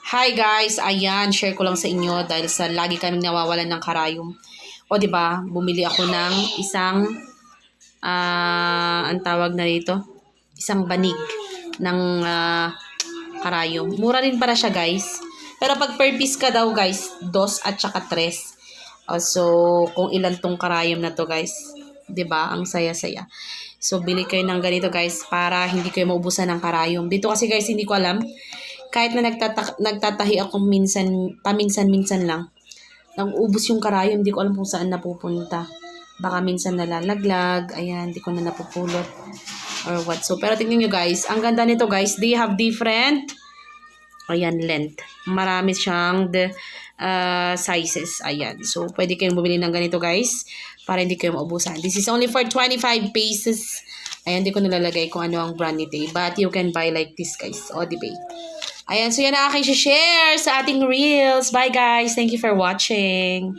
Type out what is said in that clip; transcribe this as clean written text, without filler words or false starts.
Hi guys, ayan, share ko lang sa inyo dahil sa lagi kaming nawawalan ng karayom. O 'di ba, bumili ako ng isang ang tawag na dito, isang banig ng karayom. Mura rin para siya, guys. Pero pag per piece ka daw, guys, dos at saka tres. So, kung ilan tong karayom na to, guys. 'Di ba? Ang saya-saya. So, bili kayo ng ganito, guys, para hindi kayo maubusan ng karayom. Dito kasi, guys, hindi ko alam. Kahit na nagtatahi ako paminsan-minsan lang, nag-ubos yung karayom, hindi ko alam kung saan napupunta. Baka minsan nalalaglag, ayan, hindi ko na napupulot or what. So, pero tingnan nyo guys, ang ganda nito guys, they have different, ayan, length. Marami siyang sizes, ayan. So, pwede kayong bumili ng ganito guys, para hindi kayo maubusan. This is only for 25 pesos. Ayan, hindi ko nalalagay kung ano ang brand nito. But you can buy like this guys, o diba? Ayan, so yan na aking share sa ating reels. Bye guys, thank you for watching.